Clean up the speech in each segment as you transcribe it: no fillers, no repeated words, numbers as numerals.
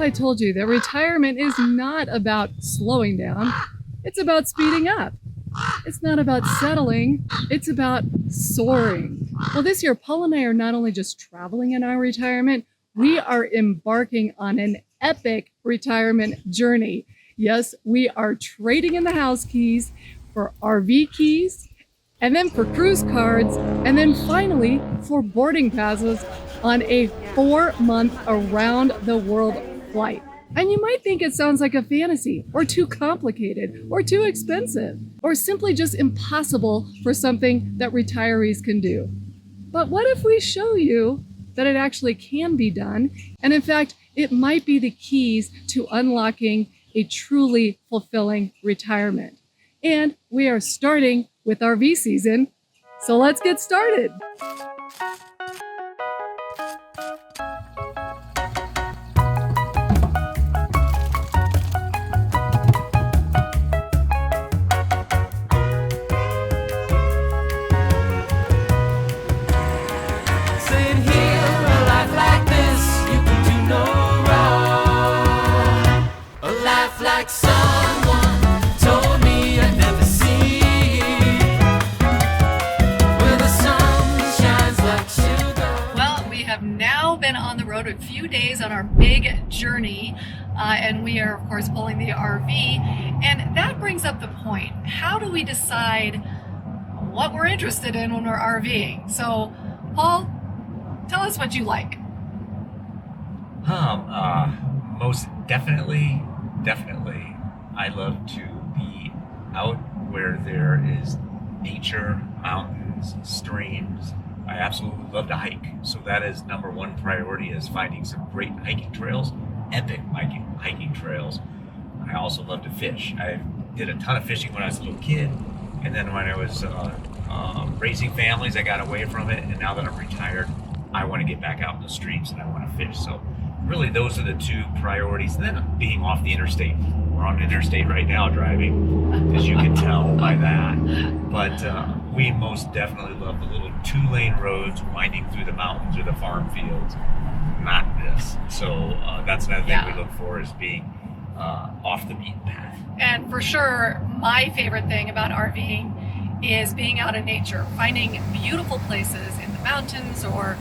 I told you that retirement is not about slowing down, it's about speeding up. It's not about settling, it's about soaring. Well, this year, Paul and I are not only just traveling in our retirement, we are embarking on an epic retirement journey. Yes, we are trading in the house keys for RV keys, and then for cruise cards, and then finally for boarding passes on a 4-month around the world flight. And you might think it sounds like a fantasy, or too complicated, or too expensive, or simply just impossible for something that retirees can do. But what if we show you that it actually can be done, and in fact, it might be the keys to unlocking a truly fulfilling retirement. And we are starting with RV season, so let's get started. Like someone told me I'd never see, where the sun shines like sugar. Well, we have now been on the road a few days on our big journey, and we are, of course, pulling the RV. And that brings up the point. How do we decide what we're interested in when we're RVing? So, Paul, tell us what you like. Most definitely, I love to be out where there is nature, mountains, streams. I absolutely love to hike. So that is number one priority, is finding some great hiking trails, epic hiking trails. I also love to fish. I did a ton of fishing when I was a little kid. And then when I was raising families, I got away from it. And now that I'm retired, I want to get back out in the streams and I want to fish. So really, those are the two priorities. And then being off the interstate. We're on the interstate right now driving, as you can tell by that. But we most definitely love the little 2-lane roads winding through the mountains or the farm fields, not this. So that's another thing we look for, is being off the beaten path. And for sure, my favorite thing about RVing is being out in nature, finding beautiful places in the mountains or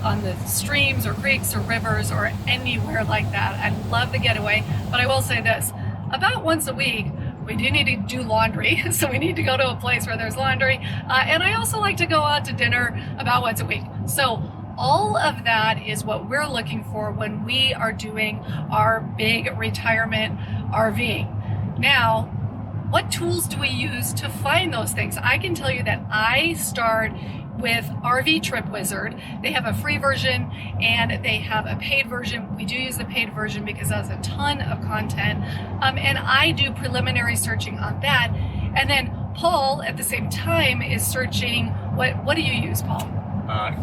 on the streams or creeks or rivers or anywhere like that. I love the getaway, but I will say this, about once a week, we do need to do laundry, so we need to go to a place where there's laundry, and I also like to go out to dinner about once a week. So all of that is what we're looking for when we are doing our big retirement RVing. Now, what tools do we use to find those things? I can tell you that I start with RV Trip Wizard. They have a free version and they have a paid version. We do use the paid version because it has a ton of content. And I do preliminary searching on that. And then Paul, at the same time, is searching, what do you use, Paul?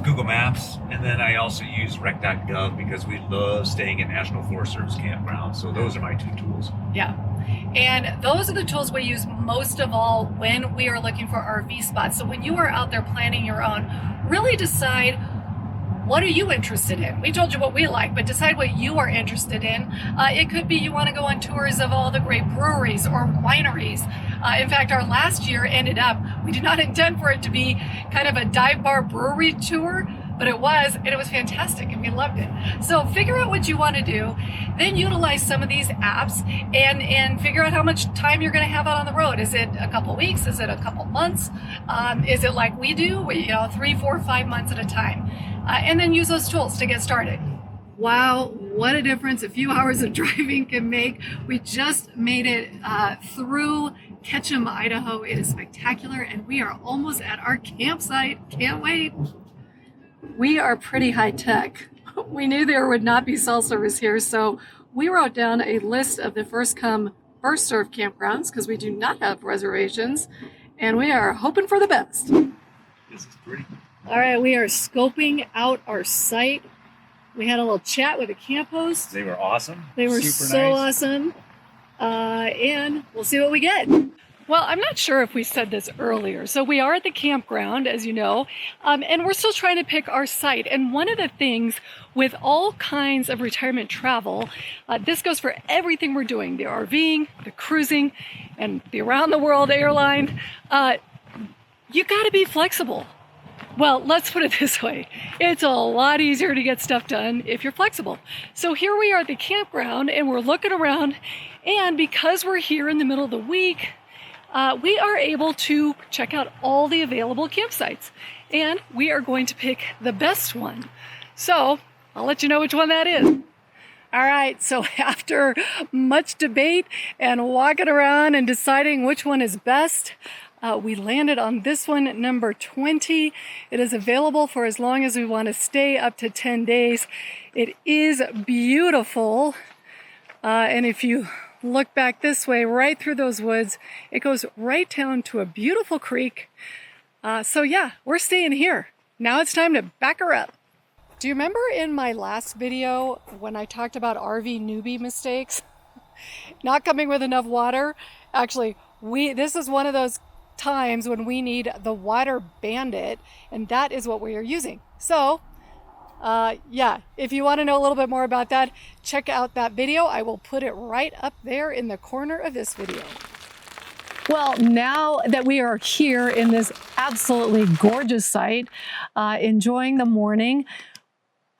Google Maps, and then I also use rec.gov because we love staying at National Forest Service campgrounds. So those are my two tools. Yeah. And those are the tools we use most of all when we are looking for RV spots. So when you are out there planning your own, really decide, what are you interested in? We told you what we like, but decide what you are interested in. It could be you want to go on tours of all the great breweries or wineries. In fact, our last year ended up, we did not intend for it to be kind of a dive bar brewery tour, but it was, and it was fantastic, and we loved it. So figure out what you want to do, then utilize some of these apps and figure out how much time you're going to have out on the road. Is it a couple weeks? Is it a couple months? Is it like we do, 3, 4, 5 months at a time? And then use those tools to get started. Wow, what a difference a few hours of driving can make. We just made it through Ketchum, Idaho. It is spectacular, and we are almost at our campsite. Can't wait. We are pretty high tech. We knew there would not be cell service here, so we wrote down a list of the first come, first served campgrounds because we do not have reservations, and we are hoping for the best. This is pretty. All right, we are scoping out our site. We had a little chat with the camp host. They were awesome. They were super so nice. awesome. And we'll see what we get. Well, I'm not sure if we said this earlier. So we are at the campground, as you know, and we're still trying to pick our site. And one of the things with all kinds of retirement travel, this goes for everything we're doing, the RVing, the cruising, and the around the world airline, you gotta be flexible. Well, let's put it this way. It's a lot easier to get stuff done if you're flexible. So here we are at the campground and we're looking around, and because we're here in the middle of the week, we are able to check out all the available campsites, and we are going to pick the best one. So I'll let you know which one that is. All right, so after much debate and walking around and deciding which one is best, we landed on this one, number 20. It is available for as long as we want to stay, up to 10 days. It is beautiful, and if you look back this way, right through those woods, it goes right down to a beautiful creek. So yeah, we're staying here. Now it's time to back her up. Do you remember in my last video when I talked about RV newbie mistakes? Not coming with enough water? Actually, this is one of those times when we need the Water Bandit, and that is what we are using. So yeah, if you want to know a little bit more about that, check out that video. I will put it right up there in the corner of this video. Well, now that we are here in this absolutely gorgeous site, enjoying the morning,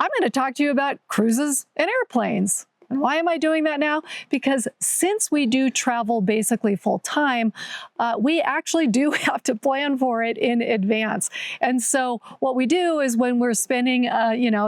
I'm going to talk to you about cruises and airplanes. And why am I doing that now? Because since we do travel basically full time, we actually do have to plan for it in advance. And so what we do is when we're spending,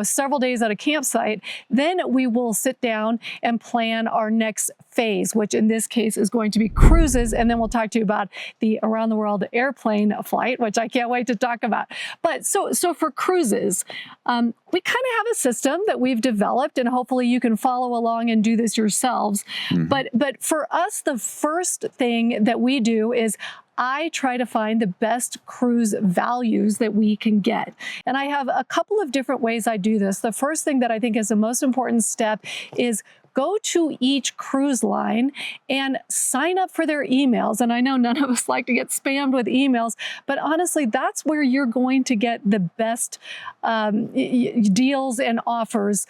several days at a campsite, then we will sit down and plan our next phase, which in this case is going to be cruises. And then we'll talk to you about the around the world airplane flight, which I can't wait to talk about. But so for cruises, we kind of have a system that we've developed, and hopefully you can follow along and do this yourselves. But for us, the first thing that we do is I try to find the best cruise values that we can get. And I have a couple of different ways I do this. The first thing that I think is the most important step is go to each cruise line and sign up for their emails. And I know none of us like to get spammed with emails, but honestly, that's where you're going to get the best deals and offers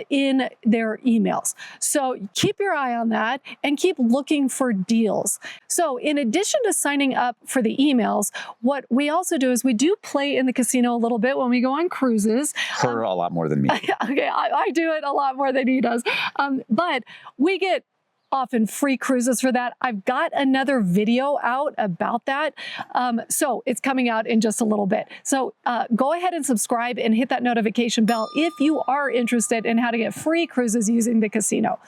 in their emails. So keep your eye on that and keep looking for deals. So in addition to signing up for the emails, what we also do is we do play in the casino a little bit when we go on cruises. Her a lot more than me. Okay, I do it a lot more than he does. But we get often free cruises for that. I've got another video out about that. So it's coming out in just a little bit. So go ahead and subscribe and hit that notification bell if you are interested in how to get free cruises using the casino.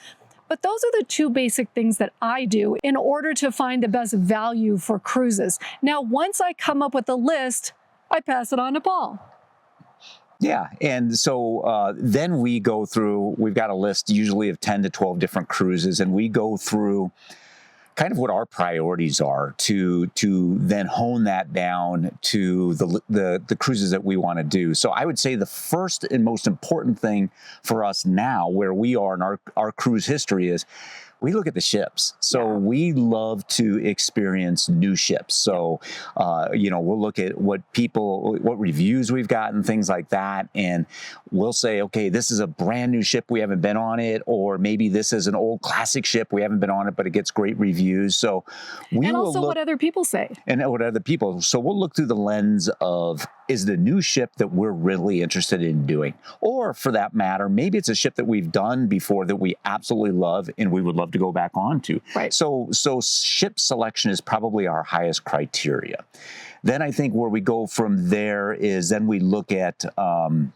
But those are the two basic things that I do in order to find the best value for cruises. Now, once I come up with a list, I pass it on to Paul. Yeah. And so then we go through, we've got a list usually of 10 to 12 different cruises, and we go through kind of what our priorities are to then hone that down to the cruises that we want to do. So I would say the first and most important thing for us now, where we are in our cruise history, is we look at the ships. So we love to experience new ships. So, we'll look at what reviews we've gotten, things like that. And we'll say, okay, this is a brand new ship. We haven't been on it. Or maybe this is an old classic ship. We haven't been on it, but it gets great reviews. So and also what other people say. And what other people. So we'll look through the lens of, is the new ship that we're really interested in doing? Or for that matter, maybe it's a ship that we've done before that we absolutely love and we would love to go back onto. Right. So ship selection is probably our highest criteria. Then I think where we go from there is then we look at the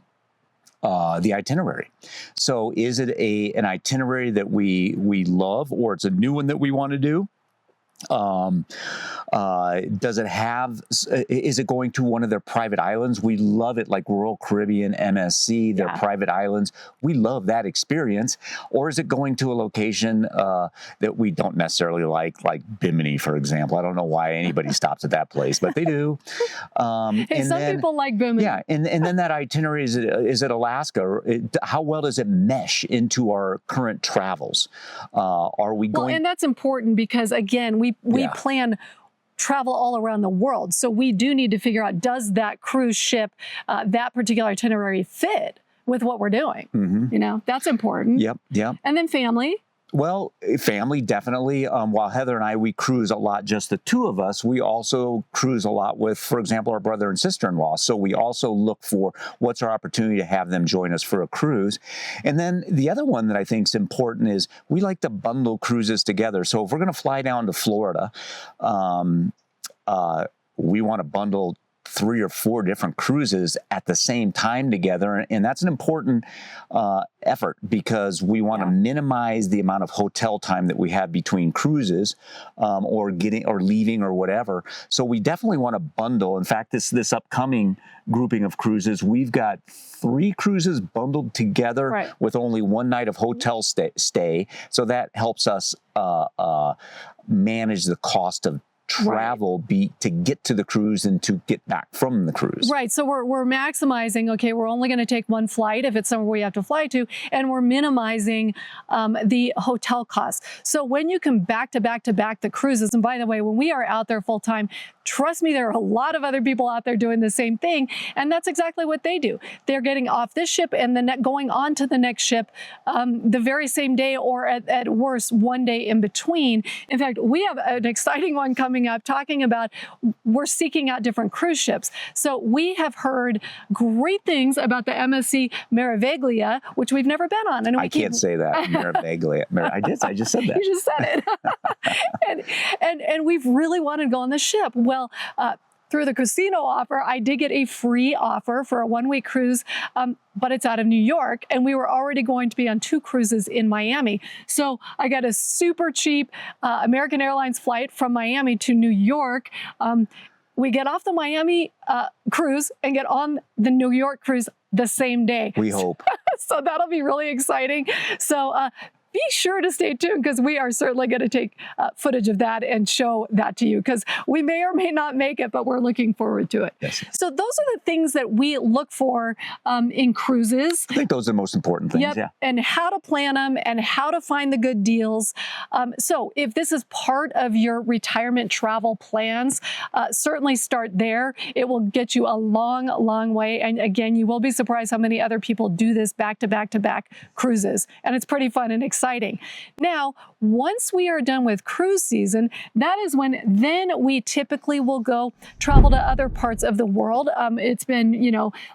itinerary. So is it an itinerary that we love, or it's a new one that we want to do? Does it have, is it going to one of their private islands? We love it, like Royal Caribbean, MSC, their private islands. We love that experience. Or is it going to a location that we don't necessarily like Bimini, for example? I don't know why anybody stops at that place, but they do. Some people like Bimini. Yeah, and then that itinerary, is it Alaska? How well does it mesh into our current travels? Are we going? Well, and that's important because, again, we we Yeah. plan travel all around the world. So we do need to figure out, does that cruise ship, that particular itinerary fit with what we're doing? You know, that's important. Yep. And then family. Well, family, definitely. While Heather and I, we cruise a lot, just the two of us, we also cruise a lot with, for example, our brother and sister-in-law. So we also look for what's our opportunity to have them join us for a cruise. And then the other one that I think is important is we like to bundle cruises together. So if we're going to fly down to Florida, we want to bundle 3 or 4 different cruises at the same time together. And that's an important effort because we want to minimize the amount of hotel time that we have between cruises or leaving or whatever. So we definitely want to bundle. In fact, this upcoming grouping of cruises, we've got 3 cruises bundled together with only 1 night of hotel stay. So that helps us manage the cost of travel to get to the cruise and to get back from the cruise. Right. So we're maximizing, okay, we're only going to take 1 flight if it's somewhere we have to fly to, and we're minimizing the hotel costs. So when you can back to back the cruises, and by the way, when we are out there full time, trust me, there are a lot of other people out there doing the same thing. And that's exactly what they do. They're getting off this ship and then going on to the next ship the very same day, or at worst, 1 day in between. In fact, we have an exciting one coming up talking about we're seeking out different cruise ships. So we have heard great things about the MSC Meraviglia, which we've never been on. And I can't say that. Meraviglia. I just said that. You just said it. and we've really wanted to go on the ship. Well, through the casino offer, I did get a free offer for a 1-week cruise, but it's out of New York, and we were already going to be on 2 cruises in Miami. So I got a super cheap American Airlines flight from Miami to New York. We get off the Miami cruise and get on the New York cruise the same day. We hope. So that'll be really exciting. So be sure to stay tuned, because we are certainly going to take footage of that and show that to you, because we may or may not make it, but we're looking forward to it. Yes. So those are the things that we look for in cruises. I think those are the most important things. Yeah. And how to plan them and how to find the good deals. So if this is part of your retirement travel plans, certainly start there. It will get you a long, long way. And again, you will be surprised how many other people do this back to back cruises. And it's pretty fun and exciting. Now, once we are done with cruise season, that is when then we typically will go travel to other parts of the world. It's been,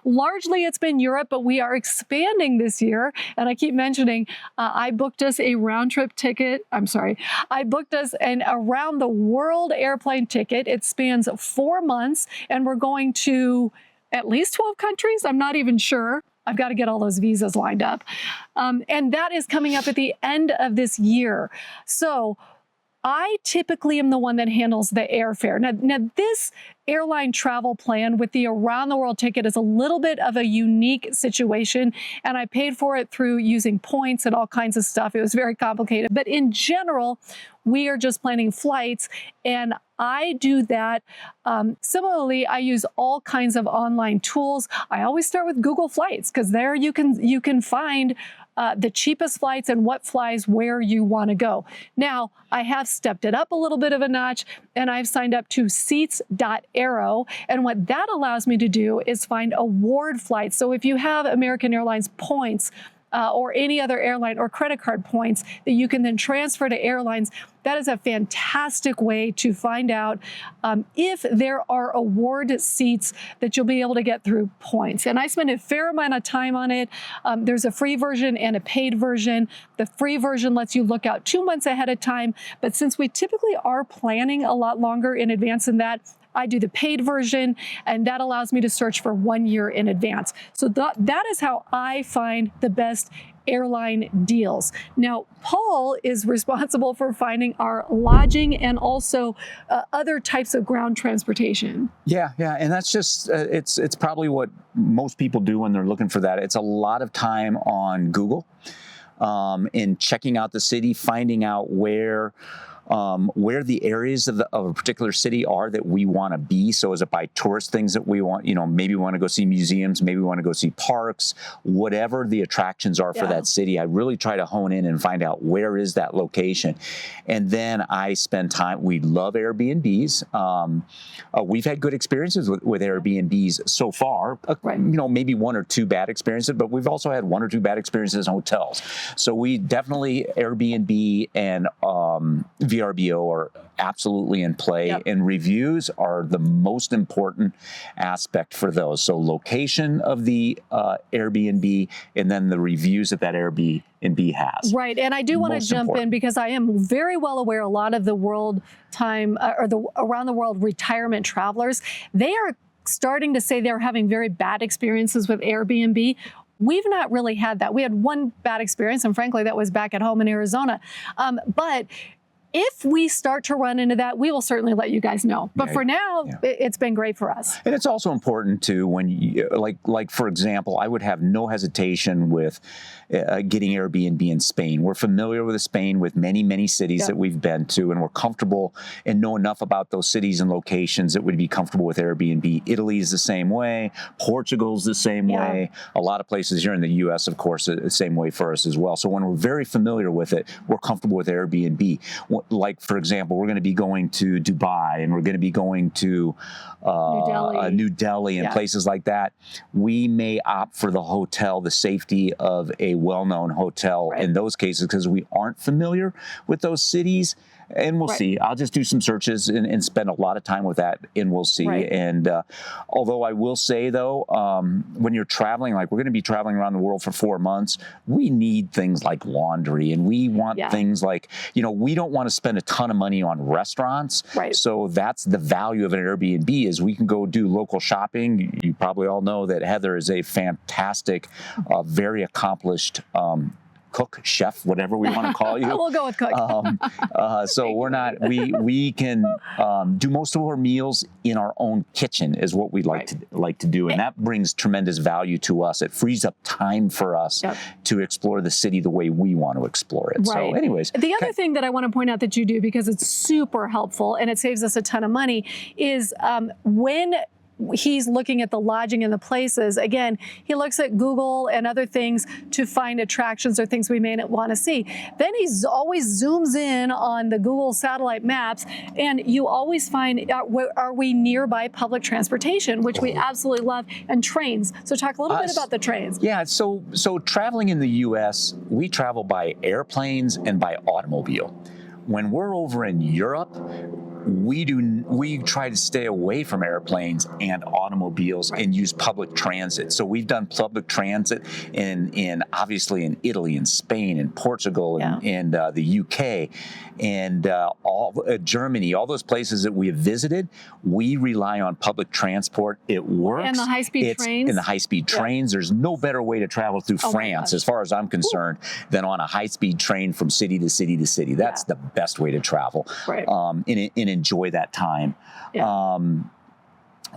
largely it's been Europe, but we are expanding this year. And I keep mentioning, I booked us a round trip ticket. I booked us an around the world airplane ticket. It spans 4 months, and we're going to at least 12 countries. I'm not even sure. I've got to get all those visas lined up. And that is coming up at the end of this year. So I typically am the one that handles the airfare. Now this airline travel plan with the around the world ticket is a little bit of a unique situation, and I paid for it through using points and all kinds of stuff. It was very complicated. But in general, we are just planning flights, and I do that. Similarly, I use all kinds of online tools. I always start with Google Flights, because there you can find the cheapest flights and what flies where you want to go. Now, I have stepped it up a little bit of a notch, and I've signed up to seats.aero. And what that allows me to do is find award flights. So if you have American Airlines points, or any other airline or credit card points that you can then transfer to airlines, that is a fantastic way to find out if there are award seats that you'll be able to get through points. And I spend a fair amount of time on it. There's a free version and a paid version. The free version lets you look out 2 months ahead of time. But since we typically are planning a lot longer in advance than that, I do the paid version, and that allows me to search for 1 year in advance. So that is how I find the best airline deals. Now, Paul is responsible for finding our lodging and also other types of ground transportation. Yeah. And that's just, it's probably what most people do when they're looking for that. It's a lot of time on Google in checking out the city, finding out where where the areas of a particular city are that we want to be. So is it by tourist things that we want, maybe we want to go see museums, maybe we want to go see parks, whatever the attractions are for that city. I really try to hone in and find out where is that location. And then I spend time, we love Airbnbs. We've had good experiences with Airbnbs so far, maybe one or two bad experiences, but we've also had one or two bad experiences in hotels. So we definitely, Airbnb and VRBO are absolutely in play, and reviews are the most important aspect for those. So location of the Airbnb, and then the reviews that Airbnb has. Right, and I do want to jump in because I am very well aware a lot of the around the world retirement travelers, they are starting to say they're having very bad experiences with Airbnb. We've not really had that. We had one bad experience, and frankly, that was back at home in Arizona. But if we start to run into that, we will certainly let you guys know. But for now, it's been great for us. And it's also important too, when you, like for example, I would have no hesitation with getting Airbnb in Spain. We're familiar with Spain, with many, many cities that we've been to, and we're comfortable and know enough about those cities and locations that would be comfortable with Airbnb. Italy is the same way. Portugal's the same way. A lot of places here in the U.S., of course, the same way for us as well. So when we're very familiar with it, we're comfortable with Airbnb. Like, for example, we're going to be going to Dubai, and we're going to be going to New Delhi and places like that. We may opt for the hotel, the safety of a well-known hotel in those cases, because we aren't familiar with those cities. And we'll see. I'll just do some searches and spend a lot of time with that, and we'll see. And although I will say, though, when you're traveling, like we're going to be traveling around the world for 4 months, we need things like laundry, and we want things like, we don't want to spend a ton of money on restaurants. So that's the value of an Airbnb, is we can go do local shopping. You probably all know that Heather is a fantastic, very accomplished cook, chef, whatever we want to call you. We'll go with cook. So we can do most of our meals in our own kitchen is what we like to do. And that brings tremendous value to us. It frees up time for us to explore the city the way we want to explore it. So anyways. The other thing that I want to point out that you do, because it's super helpful and it saves us a ton of money, is when he's looking at the lodging and the places, again, he looks at Google and other things to find attractions or things we may not want to see. Then he's always zooms in on the Google satellite maps, and you always find, are we nearby public transportation, which we absolutely love, and trains. So talk a little bit about the trains. Yeah, so traveling in the U.S., we travel by airplanes and by automobile. When we're over in Europe, we try to stay away from airplanes and automobiles and use public transit. So we've done public transit in obviously in Italy and Spain and Portugal and the UK and Germany, all those places that we have visited. We rely on public transport. It works. And the high-speed trains. And the high-speed trains. There's no better way to travel through France, as far as I'm concerned, than on a high-speed train from city to city to city. That's the best way to travel. And enjoy that time.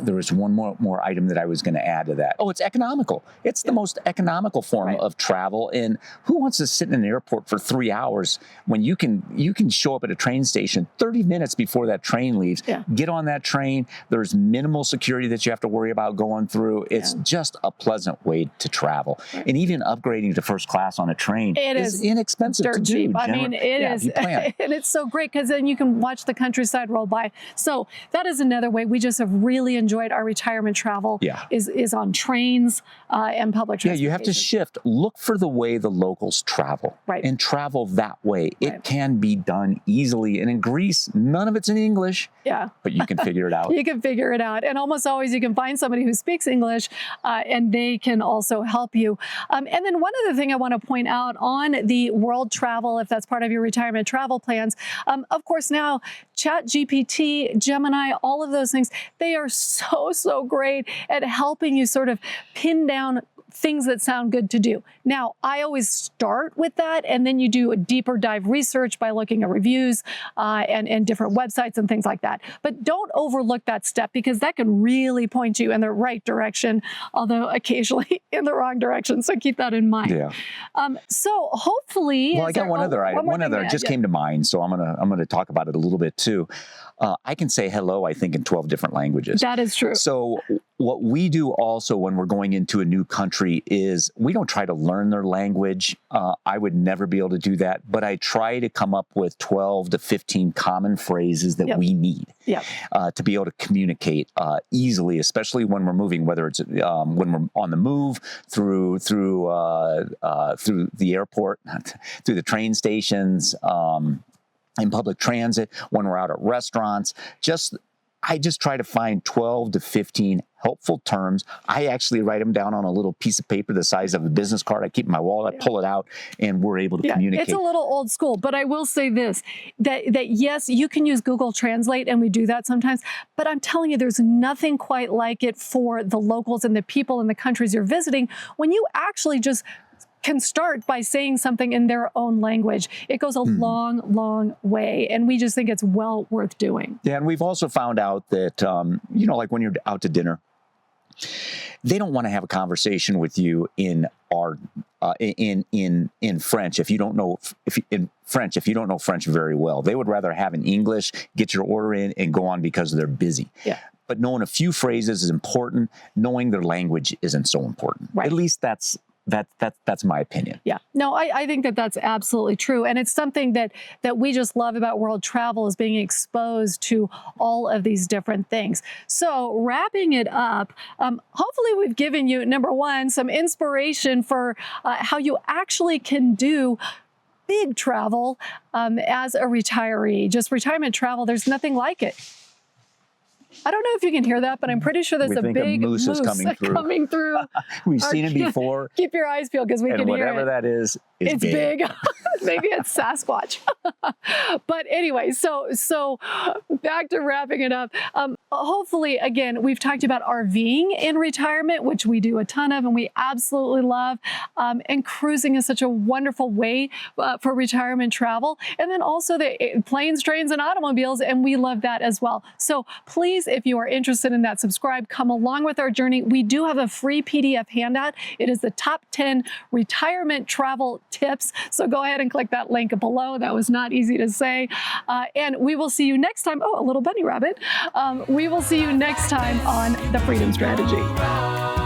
There was one more item that I was going to add to that. Oh, it's economical. It's the most economical form of travel. And who wants to sit in an airport for 3 hours when you can show up at a train station 30 minutes before that train leaves? Get on that train. There's minimal security that you have to worry about going through. It's just a pleasant way to travel. And even upgrading to first class on a train is inexpensive to do. Cheap. I mean, it is. And it's so great because then you can watch the countryside roll by. So that is another way. We just have really enjoyed our retirement travel is on trains and public transportation. You have to shift. Look for the way the locals travel and travel that way. It can be done easily. And in Greece, none of it's in English, but you can figure it out. You can figure it out. And almost always you can find somebody who speaks English and they can also help you. And then one other thing I want to point out on the world travel, if that's part of your retirement travel plans, of course now ChatGPT, Gemini, all of those things, they are so great at helping you sort of pin down things that sound good to do. Now, I always start with that, and then you do a deeper dive research by looking at reviews and different websites and things like that. But don't overlook that step, because that can really point you in the right direction, although occasionally in the wrong direction. So keep that in mind. Yeah. So hopefully, Well, I got one other item. One other just came to mind, so I'm gonna talk about it a little bit too. I can say hello, I think, in 12 different languages. That is true. So what we do also when we're going into a new country is we don't try to learn their language. I would never be able to do that, but I try to come up with 12 to 15 common phrases that we need to be able to communicate easily, especially when we're moving, whether it's when we're on the move through the airport, through the train stations, in public transit, when we're out at restaurants. I just try to find 12 to 15 helpful terms. I actually write them down on a little piece of paper the size of a business card. I keep in my wallet, I pull it out, and we're able to communicate. It's a little old school, but I will say this, that yes, you can use Google Translate, and we do that sometimes, but I'm telling you, there's nothing quite like it for the locals and the people in the countries you're visiting when you actually just can start by saying something in their own language. It goes a long way, and we just think it's well worth doing. Yeah, and we've also found out that, like when you're out to dinner, they don't want to have a conversation with you in French if you don't know if you don't know French very well. They would rather have in English, get your order in, and go on because they're busy. Yeah. But knowing a few phrases is important. Knowing their language isn't so important. Right. At least that's my opinion. Yeah, no, I think that that's absolutely true. And it's something that we just love about world travel, is being exposed to all of these different things. So wrapping it up, hopefully we've given you, number one, some inspiration for how you actually can do big travel as a retiree. Just retirement travel, there's nothing like it. I don't know if you can hear that, but I'm pretty sure there's a big moose is coming through. We've seen it before. Keep your eyes peeled, because we can hear it. And whatever that is it's big. Maybe it's Sasquatch. But anyway, so back to wrapping it up. Hopefully, again, we've talked about RVing in retirement, which we do a ton of and we absolutely love. And cruising is such a wonderful way for retirement travel. And then also the planes, trains, and automobiles, and we love that as well. So please, if you are interested in that, subscribe, come along with our journey. We do have a free PDF handout. It is the top 10 retirement travel tips. So go ahead and click that link below. That was not easy to say. And we will see you next time. Oh, a little bunny rabbit. We will see you next time on The Freedom Strategy.